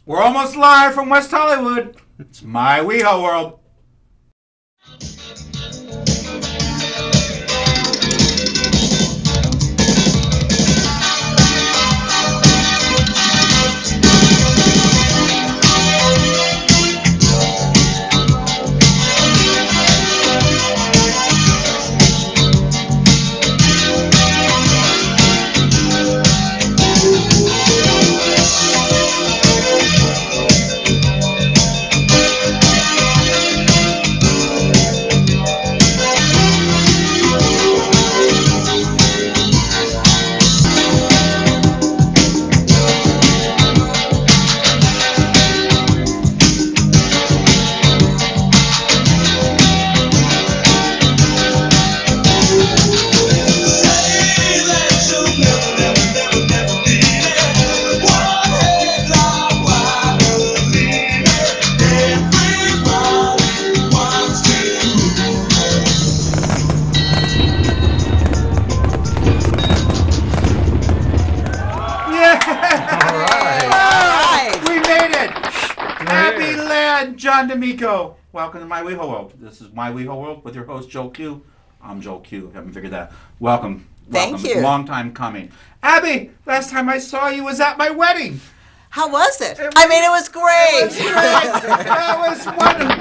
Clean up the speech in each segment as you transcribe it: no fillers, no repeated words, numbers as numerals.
We're almost live from West Hollywood. It's my WeHo world. John D'Amico, welcome to my WeHo world. This is my WeHo world with your host Joel Q. I'm Joel Q. Haven't figured that. Welcome. Thank you. Long time coming. Abby, last time I saw you was at my wedding. How was it? It was great. That was wonderful.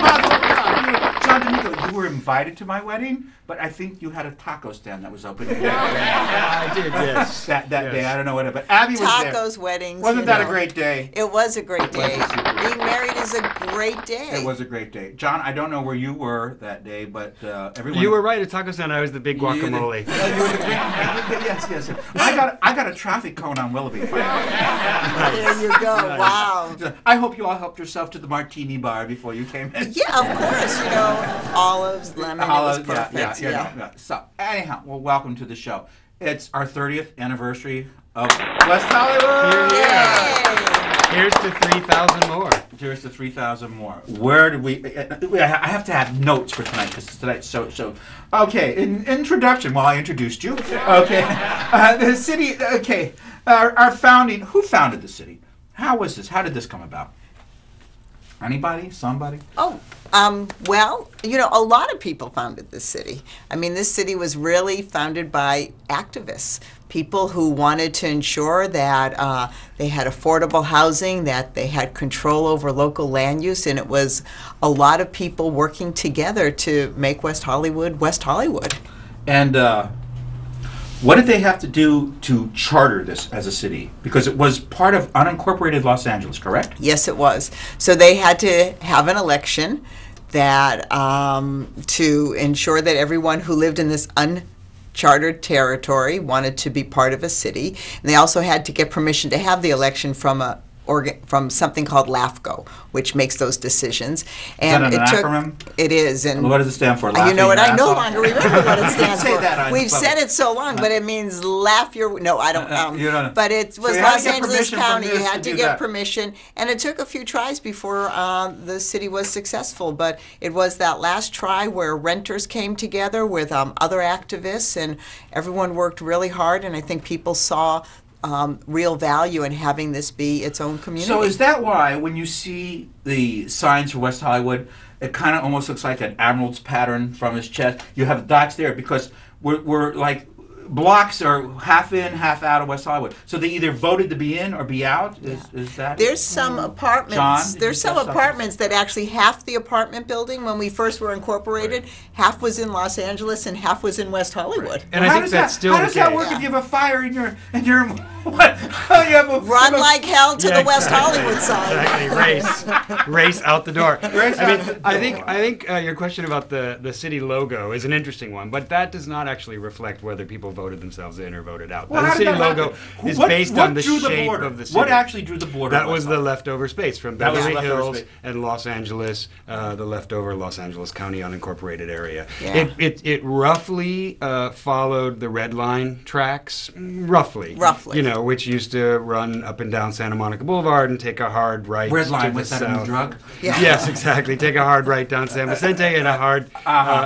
John D'Amico, you were invited to my wedding, but I think you had a taco stand that was open. I did, yes. That day, I don't know what, but Abby was there. Tacos, weddings. Wasn't that a great day? It was a great day. Being married is a great day. It was a great day. John, I don't know where you were that day, but everyone... You were right at taco stand. I was the big guacamole. Yes. I got a traffic cone on Willoughby. There you go. Wow. I hope you all helped yourself to the martini bar before you came in. Yeah, of course. Olives, lemon, olives, it was perfect. Yeah. So, anyhow, well, welcome to the show. It's our 30th anniversary of West Hollywood. Yay! Here's to 3,000 more. Here's to 3,000 more. Where did we... I have to have notes for tonight, because tonight's so... Okay, introduction, while I introduced you. Okay. The city... Okay. Our founding... Who founded the city? How was this? How did this come about? Anybody? Somebody? Well, a lot of people founded this city. This city was really founded by activists, people who wanted to ensure that they had affordable housing, that they had control over local land use, and it was a lot of people working together to make West Hollywood West Hollywood. And what did they have to do to charter this as a city? Because it was part of unincorporated Los Angeles, correct? Yes, it was. So they had to have an election that to ensure that everyone who lived in this unchartered territory wanted to be part of a city. And they also had to get permission to have the election from something called LAFCO, which makes those decisions. And is that an acronym? It is. And what does it stand for? You know what? I no longer remember what it stands for. That We've said it so long, but it means laugh your... No, I don't... you don't. But it was Los Angeles County. You had to get permission, and it took a few tries before the city was successful. But it was that last try where renters came together with other activists, and everyone worked really hard, and I think people saw real value in having this be its own community. So is that why when you see the signs for West Hollywood, it kind of almost looks like an admiral's pattern from his chest? You have dots there because we're like blocks are half in, half out of West Hollywood. So they either voted to be in or be out? Is that... There's some apartments. John, there's some apartments that actually half the apartment building, when we first were incorporated, half was in Los Angeles and half was in West Hollywood. Right. And I think that's still the case. How does that work if you have a fire in your what? Run like hell to the West Hollywood side. Exactly. Race out the door. I think your question about the city logo is an interesting one, but that does not actually reflect whether people voted themselves in or voted out. Well, the city logo is based on the shape of the city. What actually drew the border? That was the leftover space from Beverly Hills and Los Angeles, the leftover Los Angeles County unincorporated area. Yeah. It roughly followed the Red Line tracks, roughly. Which used to run up and down Santa Monica Boulevard and take a hard right. Red Line, was that a new drug? Yeah. Yes, exactly. Take a hard right down San Vicente and a hard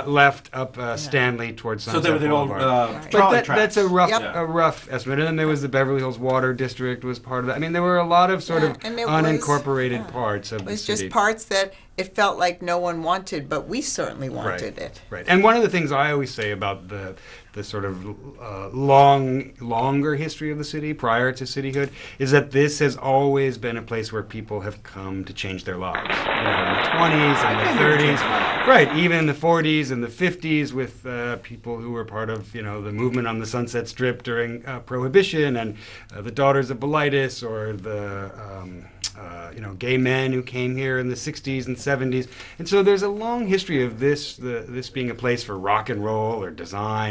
left up Stanley towards Sunset Boulevard. that's a rough Yep. a rough estimate. And then there was the Beverly Hills Water District was part of that. I mean, there were a lot of sort of and it was- unincorporated parts of It the was city. just parts that it felt like no one wanted, but we certainly wanted it. Right. And one of the things I always say about the sort of longer history of the city prior to cityhood is that this has always been a place where people have come to change their lives. You know, in the 20s and the 30s, right? Even in the 40s and the 50s, with people who were part of the movement on the Sunset Strip during Prohibition, and the Daughters of Bilitis, or the gay men who came here in the 60s and 70s. And so there's a long history of this being a place for rock and roll or design,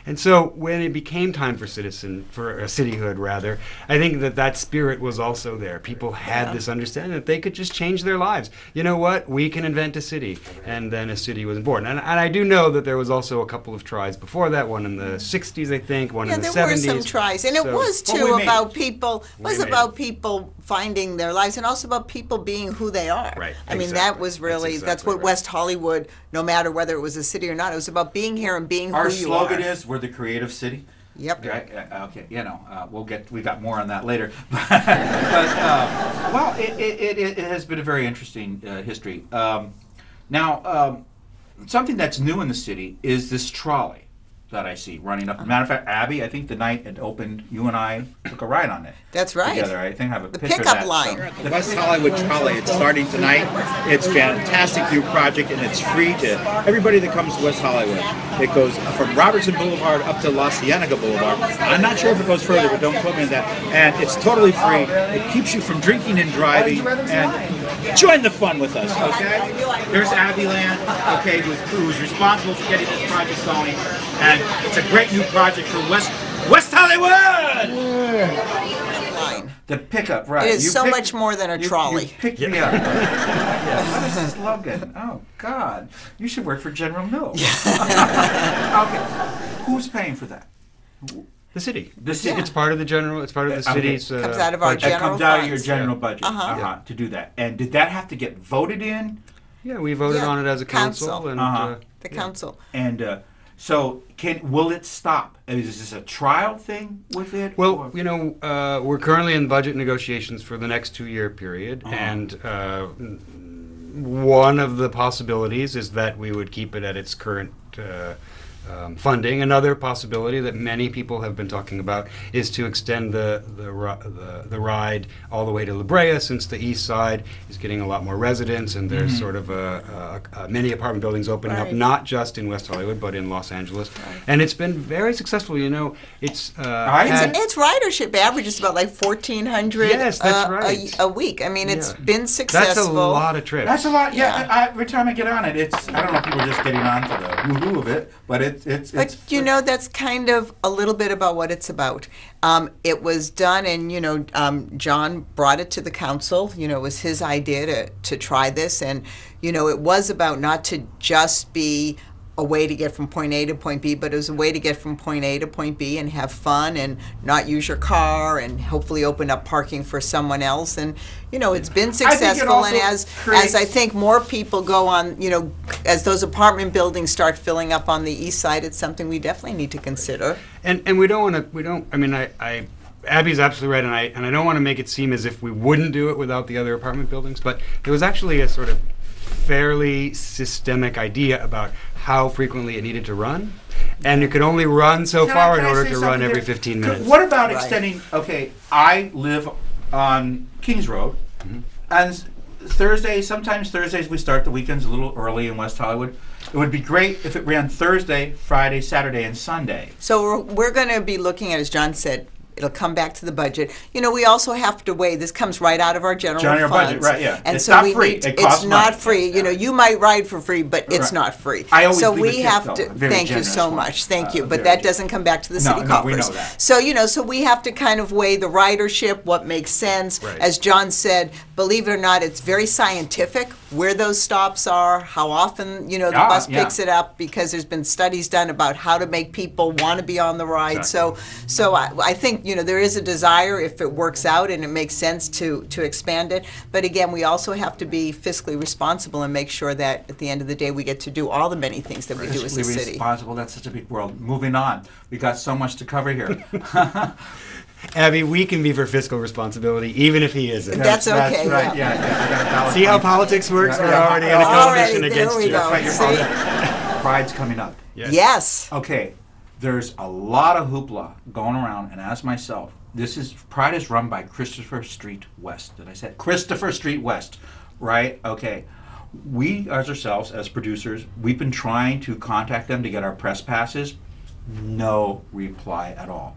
and so when it became time for cityhood rather, I think that spirit was also there. People had this understanding that they could just change their lives. You know what? We can invent a city, and then a city was born. And I do know that there was also a couple of tries before that. One in the 60s, I think. One in the 70s. Yeah, there were some tries, and it was too about people. We Was made about it. people finding their lives, and also about people being who they are. Right, I mean, exactly. that was really That's that's exactly what right. West Hollywood. No matter whether it was a city or not, it was about being here and being Our who you slogan are. is, we're the creative city. Yep. Right? Okay, we got more on that later. Well, it has been a very interesting history. Now, something that's new in the city is this trolley that I see running up. Matter of fact, Abbe, I think the night it opened, you and I took a ride on it. That's right. Together, I think I have a The picture pickup of that. line. So- The West Hollywood Trolley, it's starting tonight. It's a fantastic new project, and it's free to everybody that comes to West Hollywood. It goes from Robertson Boulevard up to La Cienega Boulevard. I'm not sure if it goes further, but don't quote me on that. And it's totally free. It keeps you from drinking and driving. And join the fun with us, okay? There's Abbe Land, okay, who's responsible for getting this project going. And it's a great new project for West Hollywood! Line. The pickup, right. It is You so picked- much more than a you trolley. picked me up. What is this slogan? Oh, God. You should work for General Mills. Okay. Who's paying for that? The city. The city. It's part of the general. It's part of the Okay. city's. Comes out of our budget. That general comes out of your funds. general budget Uh-huh. to do that. And did that have to get voted in? Yeah, we voted Yeah, on it as a council, council. and Uh-huh. The council. And so will it stop? Is this a trial thing with it? well, or- we're currently in budget negotiations for the next 2-year period, Uh-huh. and one of the possibilities is that we would keep it at its current funding. Another possibility that many people have been talking about is to extend the ride all the way to La Brea, since the east side is getting a lot more residents, and there's sort of many apartment buildings opening up, Right. not just in West Hollywood but in Los Angeles, and it's been very successful. It's I- had- Its ridership average is about like 1,400 Yes, that's right. a week. I mean, it's Yeah. been successful. That's a lot of trips. That's a lot. Yeah. Yeah. Every time I get on it, it's, I don't know if people are just getting on for the woo-hoo of it, but it's. But that's kind of a little bit about what it's about. It was done, and John brought it to the council. It was his idea to try this, and it was about not to just be a way to get from point A to point B, but it was a way to get from point A to point B and have fun and not use your car, and hopefully open up parking for someone else. And it's been successful. And as I think more people go on, as those apartment buildings start filling up on the east side, it's something we definitely need to consider. And we don't want to. I mean, Abby's absolutely right, and I don't want to make it seem as if we wouldn't do it without the other apartment buildings. But there was actually a sort of fairly systemic idea about how frequently it needed to run, and it could only run so far in order to run every 15 minutes. What about Right. extending? Okay, I live on Kings Road, Mm-hmm. and sometimes Thursdays we start the weekends a little early in West Hollywood. It would be great if it ran Thursday, Friday, Saturday, and Sunday. So we're going to be looking at, as John said, it'll come back to the budget. We also have to weigh, this comes right out of our general General funds. budget, right, yeah. And It's so not we free. need, It costs it's not money. free. You might ride for free, but it's Right. not free. I always so leave a we tip, have though, to, a very thank you generous so one. much. Thank you. But very that doesn't come back to the No, city no, coffers. we know that. So, so we have to kind of weigh the ridership, what makes sense. Right. As John said, believe it or not, it's very scientific where those stops are, how often, the bus picks it up, because there's been studies done about how to make people want to be on the ride. Exactly. So I think, there is a desire, if it works out and it makes sense, to expand it. But again, we also have to be fiscally responsible and make sure that at the end of the day we get to do all the many things that we do as a Fiscally city. responsible, that's such a big world. Moving on. We got so much to cover here. Abby, we can be for fiscal responsibility, even if he isn't. That's okay. That's right. Yeah. See how politics works? We're already in a competition against you. There we go. See? Pride's coming up. Yes. Okay, there's a lot of hoopla going around, and as myself, Pride is run by Christopher Street West. Did I say it? Christopher Street West, right? Okay. We, as ourselves, as producers, we've been trying to contact them to get our press passes. No reply at all.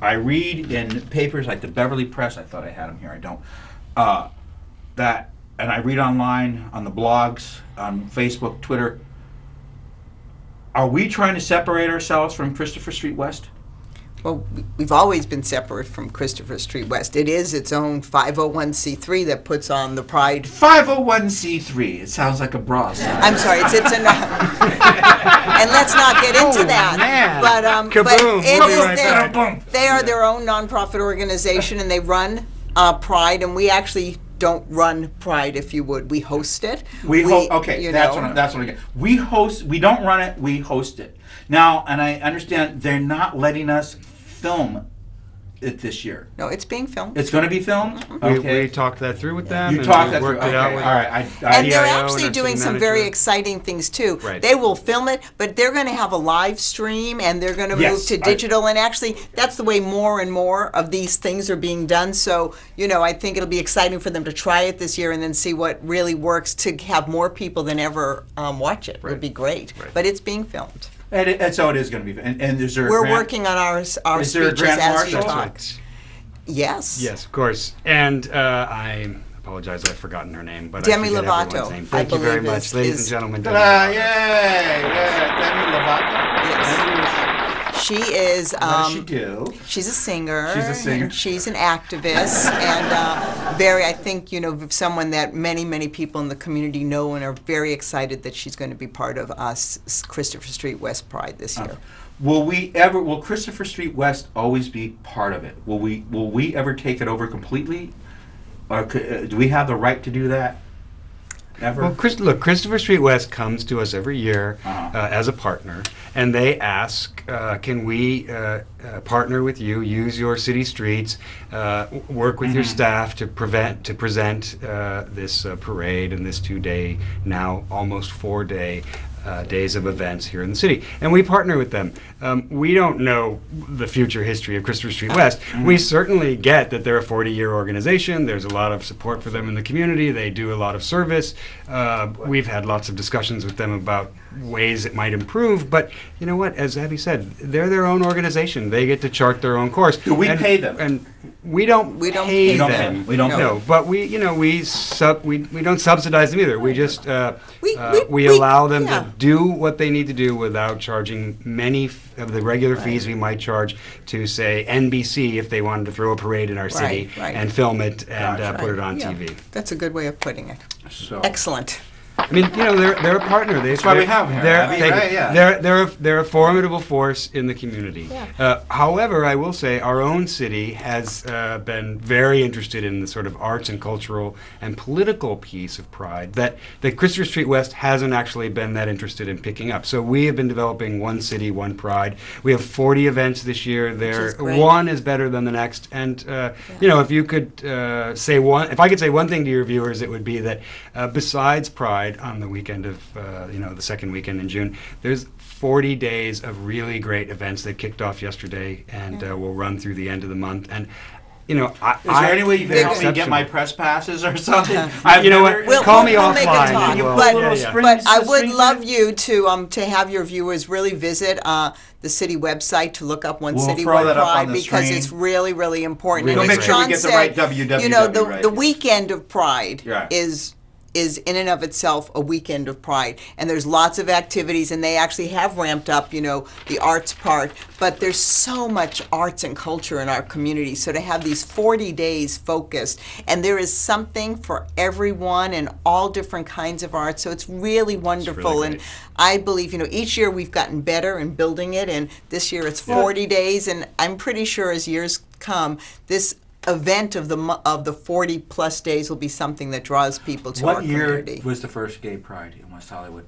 I read in papers like the Beverly Press, I thought I had them here, I don't, and I read online, on the blogs, on Facebook, Twitter. Are we trying to separate ourselves from Christopher Street West? Well, we've always been separate from Christopher Street West. It is its own 501c3 that puts on the Pride. 501c3. It sounds like a bra. I'm sorry, it's a and let's not get into that. Man. But Kaboom. it We'll be is right back. they are their own nonprofit organization, and they run Pride, and we actually don't run Pride, if you would. We host it. Okay, that's what I get. We host. We don't run it. We host it. Now, and I understand they're not letting us film it this year. No, it's being filmed. It's going to be filmed? Mm-hmm. Okay. We talked that through with them. You talked that worked through. it out Okay. with All right. And they're IDIO actually and our doing city some very manager. exciting things too. Right. They will film it, but they're going to have a live stream, and they're going to move to digital. And actually, that's the way more and more of these things are being done. So, I think it'll be exciting for them to try it this year and then see what really works, to have more people than ever watch it. Right. Would be great. Right. but it's being filmed. And so it is going to be. And is there? We're working on our Is there a speeches grand as we marshal? talk. Yes. Yes, of course. And I apologize, I've forgotten her name, but Demi I forget Lovato, everyone's name. I Thank you very believe much, is- ladies is- and gentlemen. Demi Ta-da! Lovato. Yay! Demi Lovato. Yes. She is. What does she do? She's a singer. She's a singer. And she's an activist, and I think, someone that many, many people in the community know and are very excited that she's going to be part of us, Christopher Street West Pride this year. Will Christopher Street West always be part of it? Will we ever take it over completely? Or do we have the right to do that? Ever? Well, Christopher Street West comes to us every year Uh-huh. as a partner, and they ask, can we partner with you, use your city streets, work with your staff to present this parade and this 2-day, now almost 4-day days of events here in the city. And we partner with them. We don't know the future history of Christopher Street West. We certainly get that they're a 40-year organization. There's a lot of support for them in the community. They do a lot of service. We've had lots of discussions with them about ways it might improve. But you know what? As Abby said, they're their own organization. They get to chart their own course. Do we pay them? And we don't pay them. We don't pay them. No, but we don't subsidize them either. We just We allow them yeah. to do what they need to do without charging many of the regular fees we might charge to, say, NBC if they wanted to throw a parade in our city Right. and film it and Gotcha. put it on Yeah. TV. That's a good way of putting it. So. Excellent. I mean, they're a partner. That's why we have them here, Abby, right? Yeah. They're a formidable force in the community. Yeah. However, I will say our own city has been very interested in the sort of arts and cultural and political piece of Pride that Christopher Street West hasn't actually been that interested in picking up. So we have been developing one city, one Pride. We have 40 events this year. is great. One is better than the next. And if you could if I could say one thing to your viewers, it would be that besides Pride, on the weekend of, the second weekend in June, there's 40 days of really great events that kicked off yesterday and will run through the end of the month. And, is there any way you can help me get my press passes or something? You know what? Call me we'll make a offline. talk. and we'll- But, yeah. but I would love you to have your viewers really visit the city website to look up One We'll City, throw One that up on Pride, the because screen. it's really, really important. We'll And make as sure we John get the said, right www the right. weekend of Pride Right. is is in and of itself a weekend of pride. And there's lots of activities, and they actually have ramped up, you know, the arts part. But there's so much arts and culture in our community. So to have these 40 days focused, and there is something for everyone and all different kinds of art. So it's really wonderful. really And great. I believe, you know, each year we've gotten better in building it. And this year it's 40 days. And I'm pretty sure as years come, this event of the 40 plus days will be something that draws people to our What year community. was the first gay pride in West Hollywood?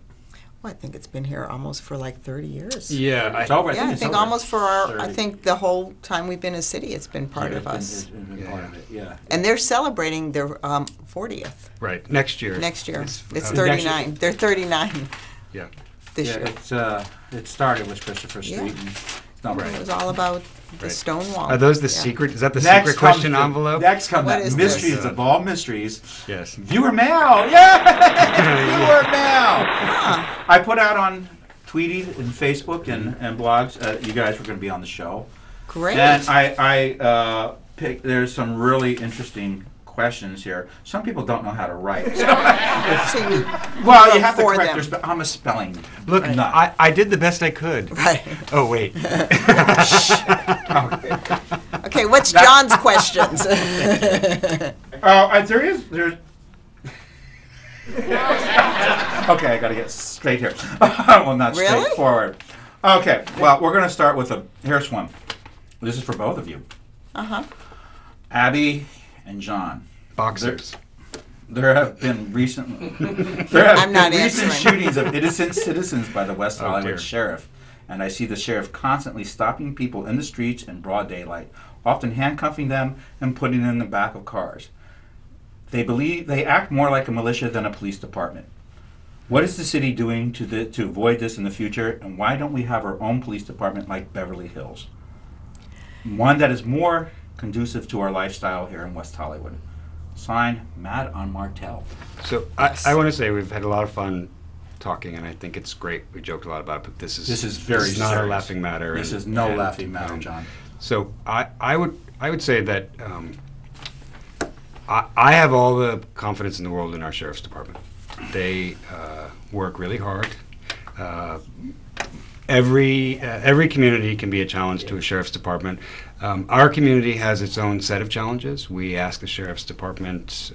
Well, I think it's been here almost for like 30 years. Yeah, It's over. Yeah, I it's think over. almost for our, I 30. think the whole time we've been a city, it's been part Yeah, of us. It's been Yeah. part of it, yeah. And they're celebrating their 40th right. Next year. next year. It's next 39. They're 39 Yeah. this Yeah, year. it started with Christopher Street. Yeah. And it's not Right. It was all about the Right. stone wall. Are those the Yeah. secret? Is that the Next secret comes question the- envelope? Next comes What that is mysteries this? of all mysteries. Yes. Viewer mail. Yeah! Viewer mail. I put out on Tweety and Facebook and blogs, you guys were going to be on the show. Great. And I picked, there's some really interesting questions here. Some people don't know how to write. So, So you, well, you wrote have to for correct them. their I'm a spelling Look, nut. I did the best I could. Right. Oh, wait. Okay, what's John's questions? There's. Okay, I got to get straight here. Well, not Really? straightforward. Okay, well, we're going to start with here's one. This is for both of you. Uh-huh. Abby and John. Boxers. There have been recent I'm not recent answering. shootings of innocent citizens by the West Oh, Hollywood dear. sheriff, and I see the sheriff constantly stopping people in the streets in broad daylight, often handcuffing them and putting them in the back of cars. They act more like a militia than a police department. What is the city doing to avoid this in the future, and why don't we have our own police department like Beverly Hills? One that is more conducive to our lifestyle here in West Hollywood. Signed, Matt on Martel. So I want to say we've had a lot of fun talking, and I think it's great. We joked a lot about it, but this is very not a serious. laughing matter. This and- is no and, laughing matter, John. So I would say that I have all the confidence in the world in our sheriff's department. They work really hard. Every community can be a challenge to a sheriff's department. Our community has its own set of challenges. We ask the sheriff's department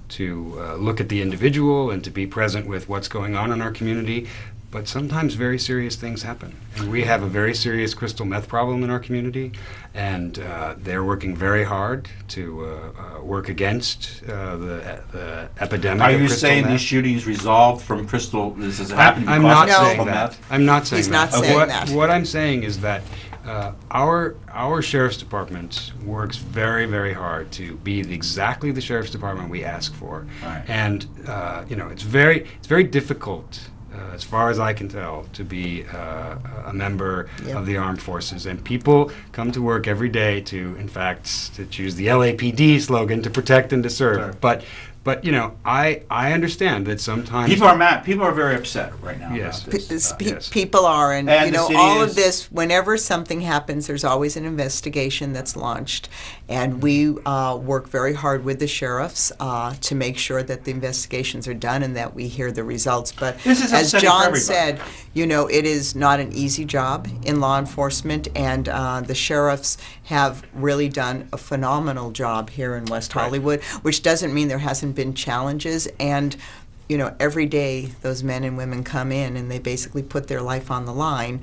to look at the individual and to be present with what's going on in our community. But sometimes very serious things happen. And we have a very serious crystal meth problem in our community, and they're working very hard to work against the epidemic Are of you crystal saying meth. these shootings resolved from crystal? This has happened I'm because not of No. saying crystal that. meth? I'm not saying He's that. not saying what, that. What I'm saying is that our sheriff's department works very, very hard to be exactly the sheriff's department we ask for, Right. and it's very difficult. As far as I can tell, to be a member Yep. of the armed forces, and people come to work every day to choose the LAPD slogan, to protect and to serve. Sure. But I understand that sometimes People are mad. People are very upset right now Yes. about this. Yes. People are, and And you the know, city all is- of this, whenever something happens, there's always an investigation that's launched. And we work very hard with the sheriffs to make sure that the investigations are done and that we hear the results. But This is as upsetting for John everybody. said, you know, it is not an easy job in law enforcement, and the sheriffs have really done a phenomenal job here in West Hollywood, which doesn't mean there hasn't been challenges. And you know, every day those men and women come in and they basically put their life on the line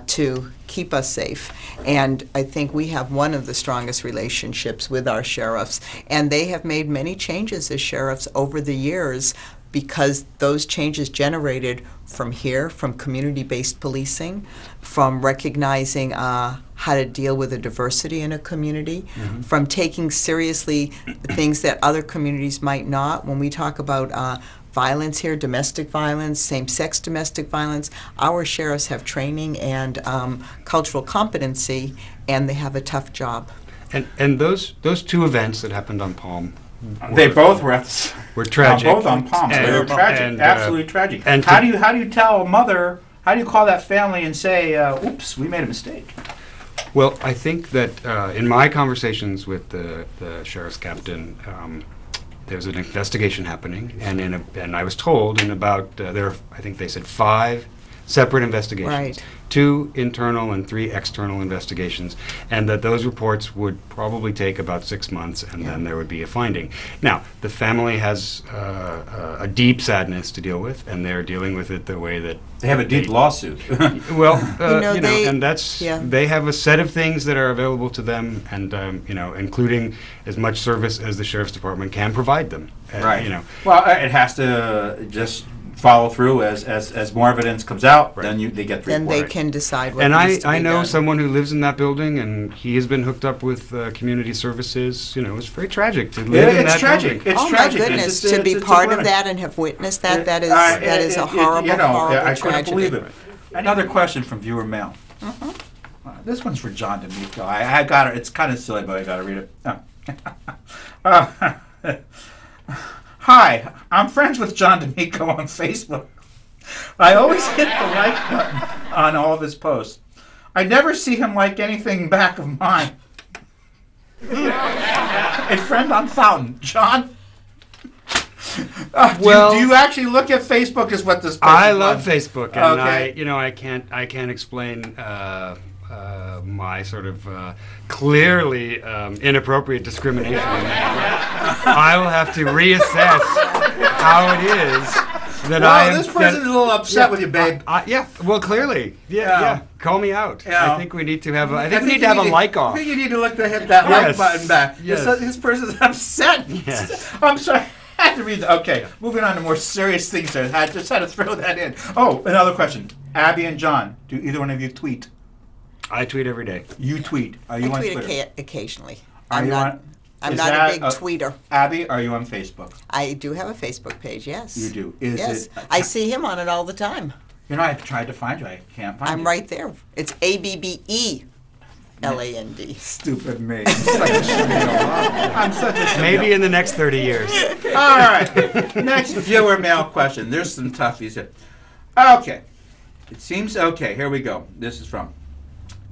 to keep us safe. And I think we have one of the strongest relationships with our sheriffs, and they have made many changes as sheriffs over the years, because those changes generated from here, from community-based policing, from recognizing how to deal with the diversity in a community, from taking seriously things that other communities might not. When we talk about violence here, domestic violence, same-sex domestic violence, our sheriffs have training and cultural competency, and they have a tough job. and those two events that happened on Palm. They both were at the, Were tragic. both on Palm. They were And- tragic, and, absolutely tragic. and How to- do you tell a mother? How do you call that family and say, "Oops, we made a mistake"? Well, I think that in my conversations with the sheriff's captain, there's an investigation happening, and I was told in about I think they said 5 separate investigations. Right. 2 internal and 3 external investigations, and that those reports would probably take about 6 months, and then there would be a finding. Now, the family has a deep sadness to deal with, and they're dealing with it the way that They have a deep lawsuit. well, they- and that's yeah. they have a set of things that are available to them, and including as much service as the sheriff's department can provide them. Right. Well, it has to just follow through as more evidence comes out. Right. Then they get Then reported. they can decide what And needs to I be know done. someone who lives in that building, and he has been hooked up with community services. It's very tragic to live in It's that tragic. building. It's Oh tragic. my goodness! It's To be it's part of limit. that and have witnessed that, that is a horrible, horrible I couldn't tragedy. believe it. Another question from viewer mail. This one's for John D'Amico. I got it. It's kind of silly, but I got to read it. Hi, I'm friends with John D'Amico on Facebook. I always hit the like button on all of his posts. I never see him like anything back of mine. A friend on Fountain. John? Well, do you actually look at Facebook? Is what this person I love wants? Facebook, and Okay. I can't explain my sort of clearly inappropriate discrimination. I will have to reassess how it is that I am. This person's a little upset with you, babe. Well, clearly, Yeah. Call me out. Yeah. I think we need to have. I think we need to have a like I off. think you need to hit that like Yes. button back. Yes. This person's upset. Yes. I'm sorry. I had to read that. Okay, moving on to more serious things. I just had to throw that in. Oh, another question. Abby and John, do either one of you tweet? I tweet every day. You tweet. Are you I on tweet Twitter? occasionally. Are I'm you not. on- I'm is not that a big tweeter. Abby, are you on Facebook? I do have a Facebook page. Yes. You do. Is yes. it? I see him on it all the time. I've tried to find you. I can't find you. I'm right there. It's ABBELAND. Stupid me. I'm such a shamil. I'm such a shamil. Maybe in the next 30 years. All right. Next viewer mail question. There's some toughies here. Okay. Here we go. This is from.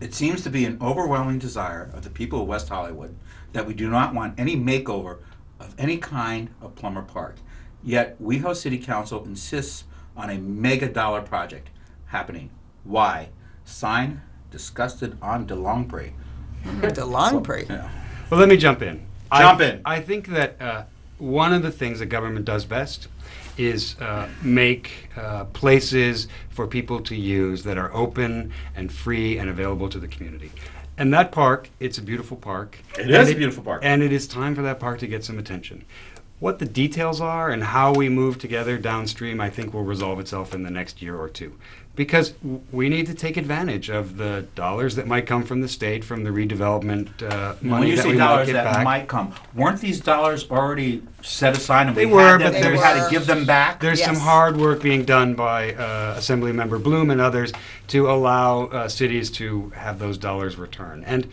It seems to be an overwhelming desire of the people of West Hollywood that we do not want any makeover of any kind of Plummer Park. Yet, WeHo City Council insists on a mega dollar project happening. Why? Sign disgusted on DeLongpre. DeLongpre. Yeah. Well, let me jump in. Jump in. I think that one of the things that government does best is make places for people to use that are open and free and available to the community. And that park, it's a beautiful park. It is a beautiful park. And it is time for that park to get some attention. What the details are and how we move together downstream, I think will resolve itself in the next year or two. Because we need to take advantage of the dollars that might come from the state, from the redevelopment When money you that say we might dollars get that back. might come, weren't these dollars already set aside and They we were, had them, but and we there's- had to give them back? There's some Yes. hard work being done by Assemblymember Bloom and others to allow cities to have those dollars return. And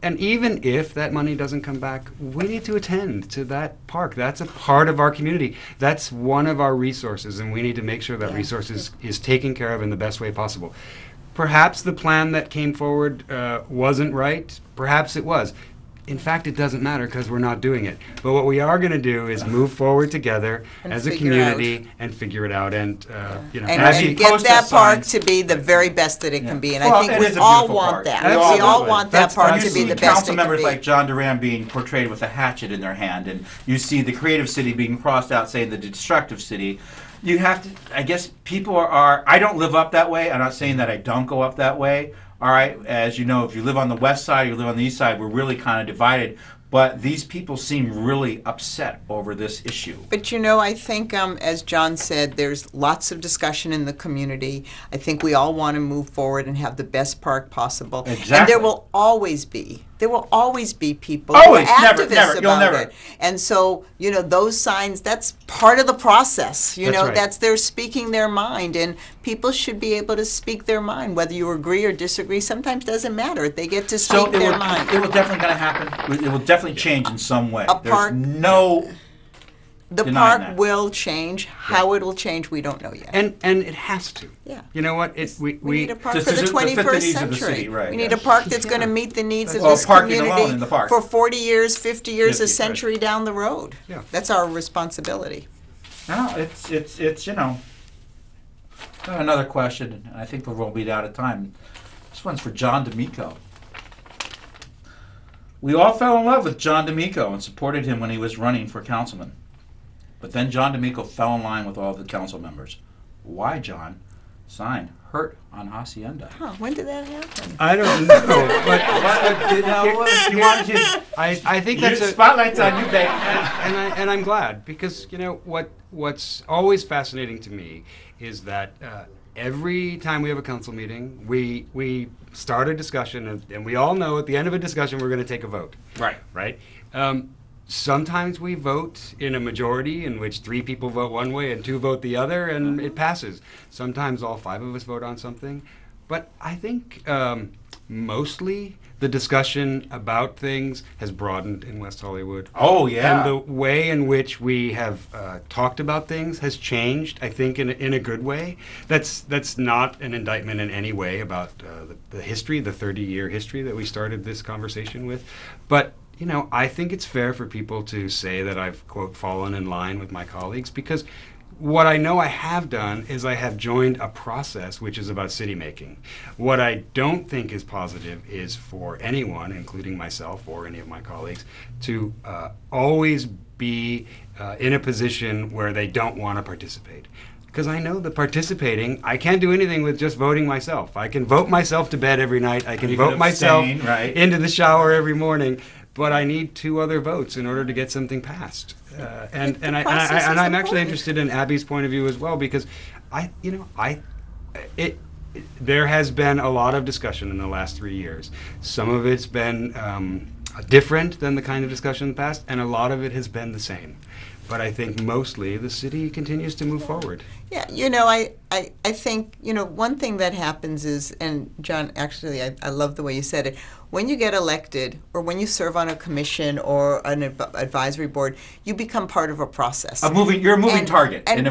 and even if that money doesn't come back, we need to attend to that park. That's a part of our community. That's one of our resources, and we need to make sure that resource is taken care of in the best way possible. Perhaps the plan that came forward wasn't right. Perhaps it was. In fact, it doesn't matter because we're not doing it. But what we are going to do is move forward together And as a figure community and figure it out. And And, As you and get post that that park sign- to be the very best that it can be. And Well, I think it we is a all beautiful want park. that. Absolutely. We all want that That's- park You to see be the best council it can members be. like John Duran being portrayed with a hatchet in their hand, and you see the creative city being crossed out saying the destructive city. You have to, I guess people are, I don't live up that way. I'm not saying that I don't go up that way. All right, as you know, if you live on the west side, you live on the east side, we're really kind of divided. But these people seem really upset over this issue. But I think, as John said, there's lots of discussion in the community. I think we all want to move forward and have the best park possible. Exactly. And there will always be people Always, who are never, activists never, you'll about never. it. And so, those signs, that's part of the process. That's right. That's they're speaking their mind, and people should be able to speak their mind, whether you agree or disagree. Sometimes doesn't matter. They get to speak So it their will, mind. it will definitely going to happen. It will definitely change in some way. A park- There's no The denying park that. will change. How it will change, we don't know yet. And it has to. Yeah. You know what? We need a park Just for the to fit the 21st needs of the century. city, right, We need yeah. a park that's going to meet the needs of Well, this parking alone community in the park. for 40 years, 50 years, 50, a century down the road. Yeah. That's our responsibility. No, it's you know. Another question, and I think we'll be out of time. This one's for John D'Amico. We all fell in love with John D'Amico and supported him when he was running for councilman. But then John D'Amico fell in line with all the council members. Why, John? Signed, Hurt on Hacienda. Huh, when did that happen? I don't know, but You want to? I think that's a Spotlight's on you, babe. and I'm glad, because you know what's always fascinating to me is that every time we have a council meeting, we start a discussion, and we all know at the end of a discussion we're going to take a vote. Right. Sometimes we vote in a majority in which 3 people vote one way and 2 vote the other, and it passes. Sometimes all 5 of us vote on something. But I think mostly the discussion about things has broadened in West Hollywood. Oh, yeah. And the way in which we have talked about things has changed, I think, in a good way. That's not an indictment in any way about the history, the 30-year history that we started this conversation with. But you know, I think it's fair for people to say that I've, quote, fallen in line with my colleagues, because what I know I have done is I have joined a process which is about city making. What I don't think is positive is for anyone, including myself or any of my colleagues, to always be in a position where they don't want to participate. Because I know that participating, I can't do anything with just voting myself. I can vote myself to bed every night. I can vote myself into the shower every morning. But I need 2 other votes in order to get something passed. And I'm actually interested in Abby's point of view as well, because there has been a lot of discussion in the last 3 years. Some of it's been different than the kind of discussion in the past, and a lot of it has been the same. But I think mostly the city continues to move forward. Yeah, you know, I think, you know, one thing that happens is, and John, actually, I love the way you said it, when you get elected or when you serve on a commission or an advisory board, you become part of a process. You're a moving target. And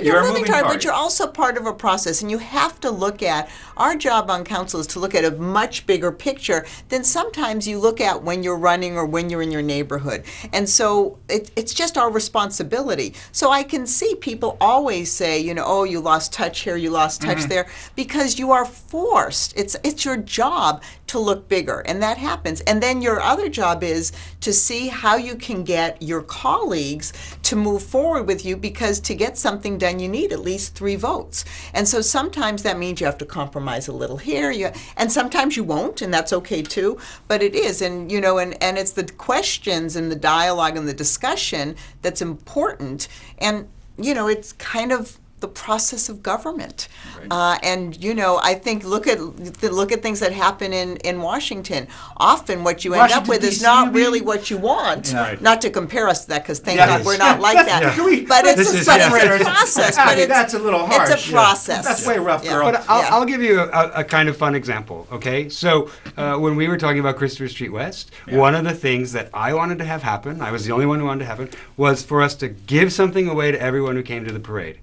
you're a moving target, but you're also part of a process. And you have to look at, our job on council is to look at a much bigger picture than sometimes you look at when you're running or when you're in your neighborhood. And so it's just our responsibility. So I can see people always say, you know, oh, you lost touch here, you lost touch there, because you are forced. It's your job to look bigger, and that happens. And then your other job is to see how you can get your colleagues to move forward with you, because to get something done, you need at least 3 votes. And so sometimes that means you have to compromise a little here, and sometimes you won't, and that's okay too, but it is. And, you know, and it's the questions and the dialogue and the discussion that's important. And, you know, it's kind of the process of government. Right. And, you know, I think look at things that happen in Washington. Often what you end up with is not really what you want. Yeah. Right. Not to compare us to that, because thank God we're not like that. But it's a process. But that's a little harsh. It's a process. That's way rough, girl. But I'll give you a kind of fun example, okay? So when we were talking about Christopher Street West, one of the things that I wanted to have happen, I was the only one who wanted to happen, was for us to give something away to everyone who came to the parade.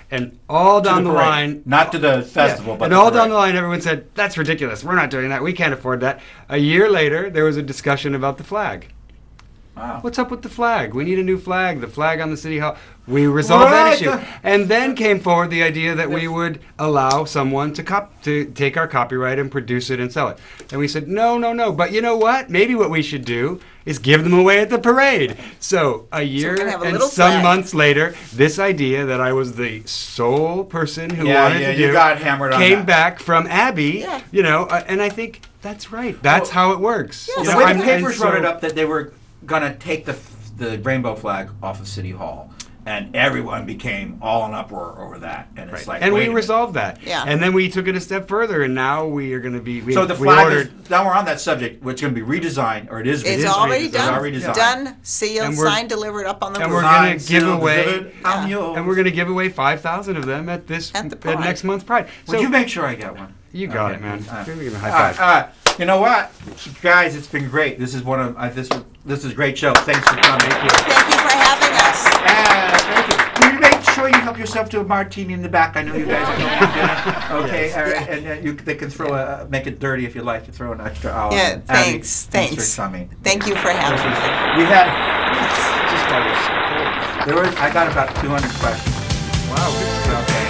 And all down the line, not to the festival, but and all down the line, everyone said, "That's ridiculous. We're not doing that. We can't afford that." A year later, there was a discussion about the flag. Wow. What's up with the flag? We need a new flag. The flag on the city hall. We resolved that issue, and then came forward the idea that we would allow someone to take our copyright and produce it and sell it. And we said, no. But you know what? Maybe what we should do is give them away at the parade. So a year and some months later, this idea that I was the sole person who wanted to do got hammered on came that. back from Abbe. Yeah. You know, and I think that's right. That's how it works. Yes. The way the papers wrote it up that they were going to take the rainbow flag off of City Hall. And everyone became all in uproar over that. And it's like, and we resolved that. Yeah. And then we took it a step further, and now we are going to be. So the flag is, now we're on that subject, which is going to be redesigned, or it's already done. Already designed. Done, sealed, signed, delivered, up on the roof. And we're going to give away. And we're going to give away 5,000 of them at next month's Pride. Would you make sure I get one? You got it, man. Give me a high five. You know what, guys? It's been great. This is this is a great show. Thanks for coming. Thank you for having us. yourself to a martini in the back. I know you guys are going to dinner. Okay, all right, and they can throw make it dirty if you like to throw an extra olive. Yeah, in. thanks, Abby, thanks. for coming. Thank you for having me. We had. Just always so cool. I got about 200 questions. Wow. Okay.